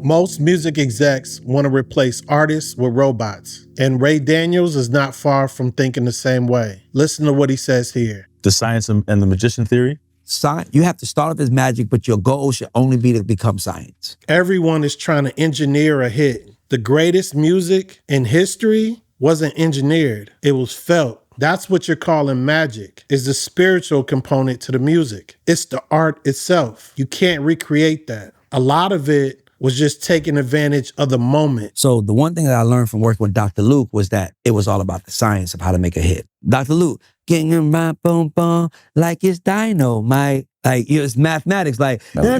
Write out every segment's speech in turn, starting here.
Most music execs want to replace artists with robots, and Ray Daniels is not far from thinking the same way. Listen to what he says here. The science and the magician theory? You have to start off as magic, but your goal should only be to become science. Everyone is trying to engineer a hit. The greatest music in history wasn't engineered, it was felt. That's what you're calling magic, is the spiritual component to the music. It's the art itself. You can't recreate that. A lot of it was just taking advantage of the moment. So the one thing that I learned from working with Dr. Luke was that it was all about the science of how to make a hit. Dr. Luke, getting in my boom boom like it's dynamite. Like, it's mathematics, like firework,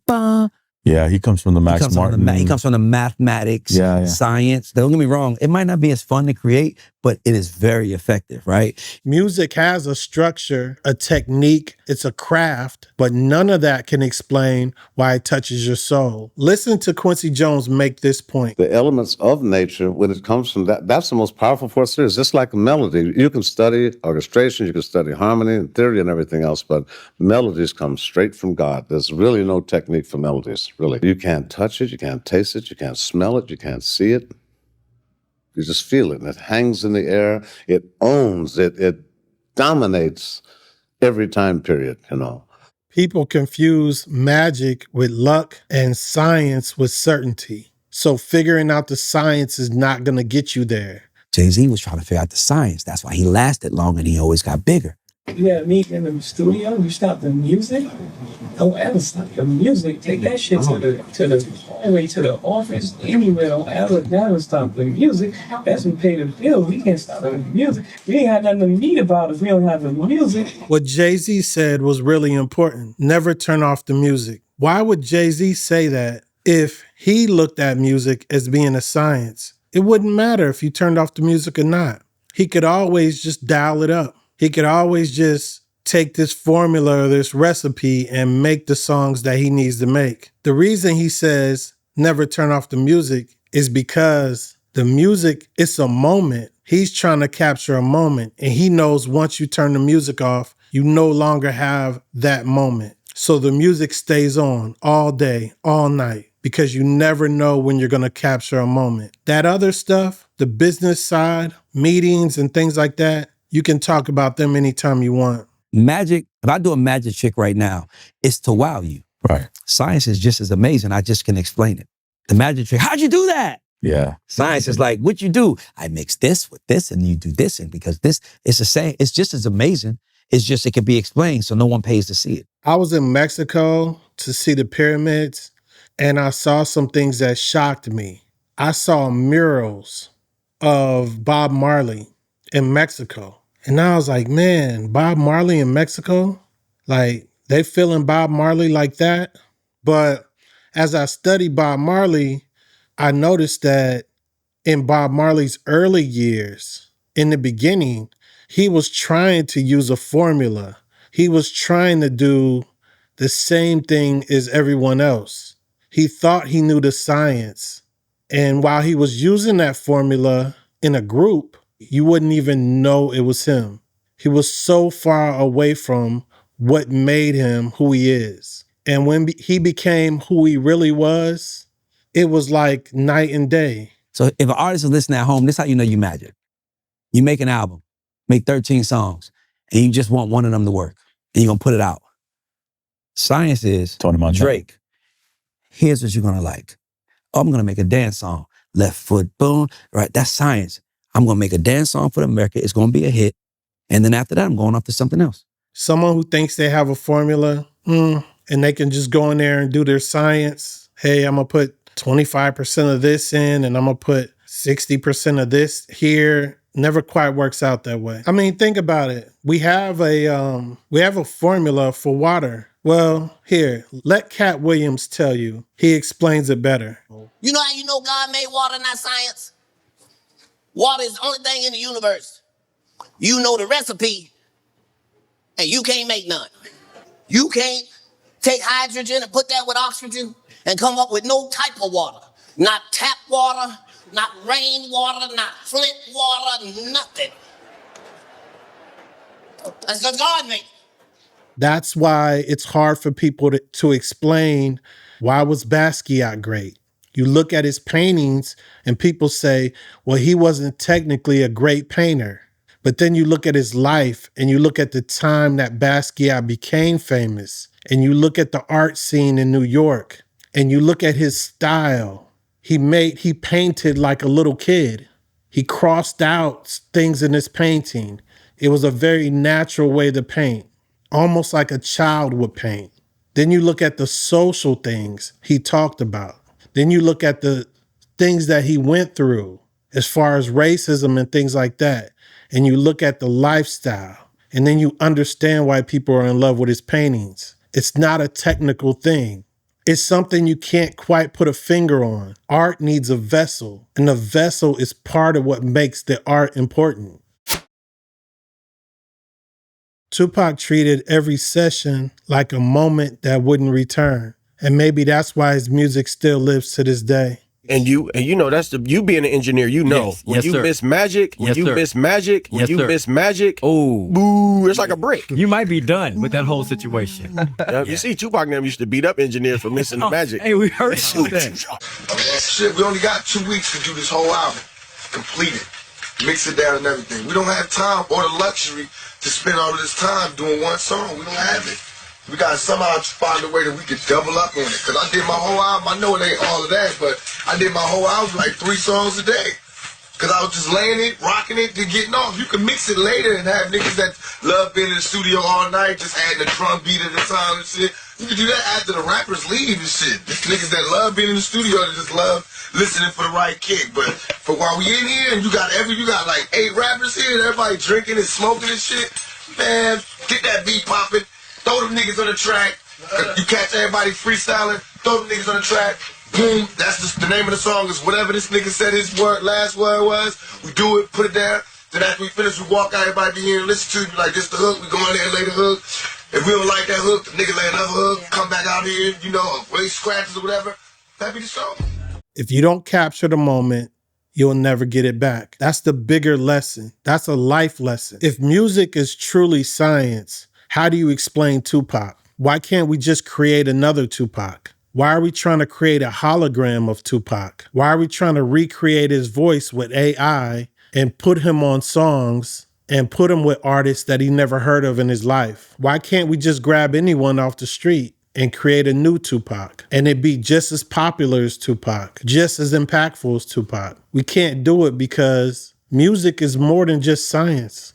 bum. Yeah, he comes from the Max Martin. He comes from the mathematics, science. Don't get me wrong, it might not be as fun to create, but it is very effective, right? Music has a structure, a technique, it's a craft, but none of that can explain why it touches your soul. Listen to Quincy Jones make this point. The elements of nature, when it comes from that's the most powerful force there is. Just like a melody. You can study orchestration, you can study harmony and theory and everything else, but melodies come straight from God. There's really no technique for melodies, really. You can't touch it, you can't taste it, you can't smell it, you can't see it. You just feel it, and it hangs in the air. It owns, it dominates every time period, you know. People confuse magic with luck and science with certainty. So figuring out the science is not going to get you there. Jay-Z was trying to figure out the science. That's why he lasted long and he always got bigger. You had me in the studio, you stop the music. Don't ever stop the music. Take that shit to the hallway, to the office, anywhere. Don't ever stop the music. That's what pay the bill. We can't stop the music. We ain't got nothing to meet about if we don't have the music. What Jay-Z said was really important. Never turn off the music. Why would Jay-Z say that if he looked at music as being a science? It wouldn't matter if you turned off the music or not. He could always just dial it up. He could always just take this formula or this recipe and make the songs that he needs to make. The reason he says never turn off the music is because the music, it's a moment. He's trying to capture a moment, and he knows once you turn the music off, you no longer have that moment. So the music stays on all day, all night, because you never know when you're going to capture a moment. That other stuff, the business side, meetings and things like that, you can talk about them anytime you want. Magic, if I do a magic trick right now, it's to wow you. Right. Science is just as amazing. I just can explain it. The magic trick, how'd you do that? Yeah. Science is like, what you do? I mix this with this and you do this. And because this is the same, it's just as amazing. It's just, it can be explained so no one pays to see it. I was in Mexico to see the pyramids, and I saw some things that shocked me. I saw murals of Bob Marley in Mexico. And I was like, man, Bob Marley in Mexico? Like, they feeling Bob Marley like that? But as I studied Bob Marley, I noticed that in Bob Marley's early years, in the beginning, he was trying to use a formula. He was trying to do the same thing as everyone else. He thought he knew the science. And while he was using that formula in a group, you wouldn't even know it was him. He was so far away from what made him who he is. And when he became who he really was, it was like night and day. So if an artist is listening at home, this is how you know you magic. You make an album, make 13 songs, and you just want one of them to work. And you're going to put it out. Science is Drake. Here's what you're going to like. Oh, I'm going to make a dance song. Left foot, boom. Right, that's science. I'm going to make a dance song for America. It's going to be a hit. And then after that, I'm going off to something else. Someone who thinks they have a formula and they can just go in there and do their science. Hey, I'm going to put 25% of this in and I'm going to put 60% of this here. Never quite works out that way. I mean, think about it. We have a formula for water. Well, here, let Cat Williams tell you. He explains it better. You know how you know God made water, not science? Water is the only thing in the universe. You know the recipe, and you can't make none. You can't take hydrogen and put that with oxygen and come up with no type of water. Not tap water, not rain water, not Flint water, nothing. That's because God made it. That's why it's hard for people to explain why was Basquiat great. You look at his paintings and people say, well, he wasn't technically a great painter. But then you look at his life and you look at the time that Basquiat became famous and you look at the art scene in New York and you look at his style. He painted like a little kid. He crossed out things in his painting. It was a very natural way to paint, almost like a child would paint. Then you look at the social things he talked about. Then you look at the things that he went through as far as racism and things like that. And you look at the lifestyle. And then you understand why people are in love with his paintings. It's not a technical thing. It's something you can't quite put a finger on. Art needs a vessel, and the vessel is part of what makes the art important. Tupac treated every session like a moment that wouldn't return. And maybe that's why his music still lives to this day. And you know, that's you being an engineer, you know. Yes, when yes, you sir. miss magic, when Yes, you sir. miss magic, when Yes, you sir. miss magic, Oh, boo, it's like a brick. you might be done with that whole situation. You see, Tupac and them used to beat up engineers for missing the magic. Hey, we heard about that. Shit, we only got 2 weeks to do this whole album. Complete it. Mix it down and everything. We don't have time or the luxury to spend all of this time doing one song. We don't have it. We gotta somehow find a way that we could double up on it. Cause I did my whole album, I know it ain't all of that, but I did my whole album like 3 songs a day. Cause I was just laying it, rocking it, then getting off. You can mix it later and have niggas that love being in the studio all night, just adding a drum beat at a time and shit. You can do that after the rappers leave and shit. There's niggas that love being in the studio that just love listening for the right kick. But for while we in here and you got like 8 rappers here and everybody drinking and smoking and shit, man, get that beat popping. Throw them niggas on the track. You catch everybody freestyling. Throw them niggas on the track. Boom. That's just the name of the song is whatever this nigga said his last word was. We do it, put it down. Then after we finish, we walk out. Everybody be here and listen to it. Like, this the hook. We go in there and lay the hook. If we don't like that hook, the nigga lay another hook. Come back out here, you know, play scratches or whatever. That be the song. If you don't capture the moment, you'll never get it back. That's the bigger lesson. That's a life lesson. If music is truly science, how do you explain Tupac? Why can't we just create another Tupac? Why are we trying to create a hologram of Tupac? Why are we trying to recreate his voice with AI and put him on songs and put him with artists that he never heard of in his life? Why can't we just grab anyone off the street and create a new Tupac and it be just as popular as Tupac, just as impactful as Tupac? We can't do it because music is more than just science.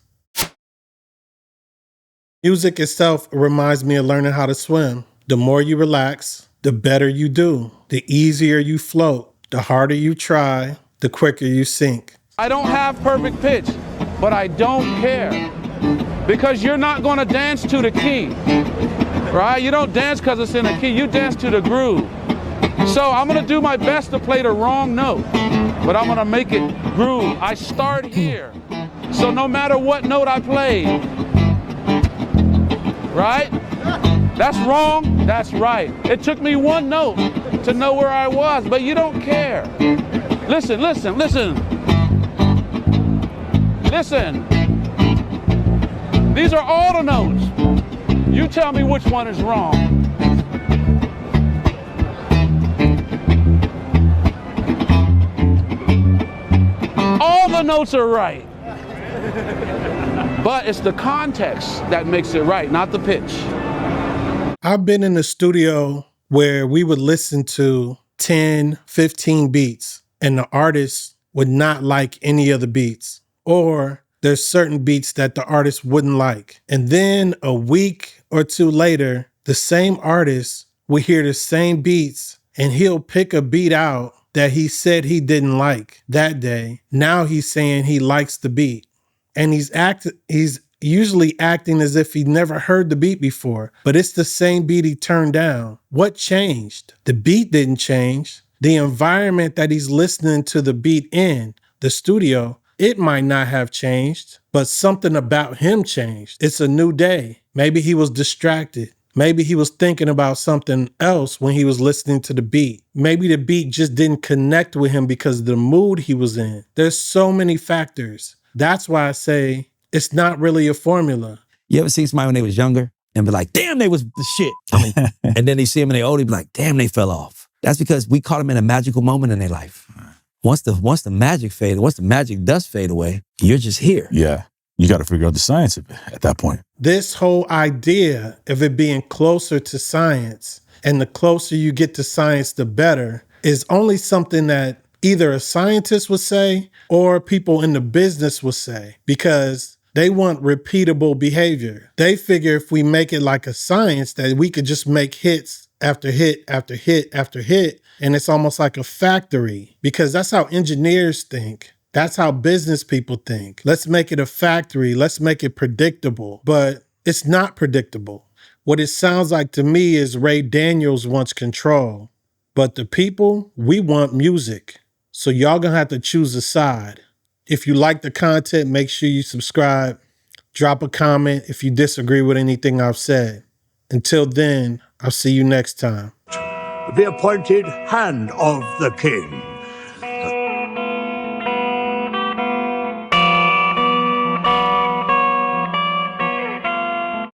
Music itself reminds me of learning how to swim. The more you relax, the better you do. The easier you float, the harder you try, the quicker you sink. I don't have perfect pitch, but I don't care. Because you're not gonna dance to the key, right? You don't dance because it's in a key, you dance to the groove. So I'm gonna do my best to play the wrong note, but I'm gonna make it groove. I start here. So no matter what note I play, right? That's wrong, that's right. It took me one note to know where I was, but you don't care. Listen, listen, listen. Listen. These are all the notes. You tell me which one is wrong. All the notes are right. But it's the context that makes it right, not the pitch. I've been in the studio where we would listen to 10, 15 beats and the artist would not like any of the beats. Or there's certain beats that the artist wouldn't like. And then a week or 2 later, the same artist will hear the same beats and he'll pick a beat out that he said he didn't like that day. Now he's saying he likes the beat. And he's usually acting as if he never heard the beat before, but it's the same beat he turned down. What changed? The beat didn't change. The environment that he's listening to the beat in, the studio, it might not have changed, but something about him changed. It's a new day. Maybe he was distracted. Maybe he was thinking about something else when he was listening to the beat. Maybe the beat just didn't connect with him because of the mood he was in. There's so many factors. That's why I say it's not really a formula. You ever seen somebody when they was younger and be like, damn, they was the shit. And then they see them and they old, they be like, damn, they fell off. That's because we caught them in a magical moment in their life. Once the magic fade, once the magic does fade away, you're just here. Yeah. You got to figure out the science of it at that point. This whole idea of it being closer to science, and the closer you get to science, the better, is only something that either a scientist would say or people in the business would say, because they want repeatable behavior. They figure if we make it like a science, that we could just make hits after hit after hit after hit, and it's almost like a factory, because that's how engineers think. That's how business people think. Let's make it a factory. Let's make it predictable. But it's not predictable. What it sounds like to me is Ray Daniels wants control. But the people, we want music. So y'all gonna have to choose a side. If you like the content, make sure you subscribe. Drop a comment if you disagree with anything I've said. Until then, I'll see you next time. The appointed hand of the king.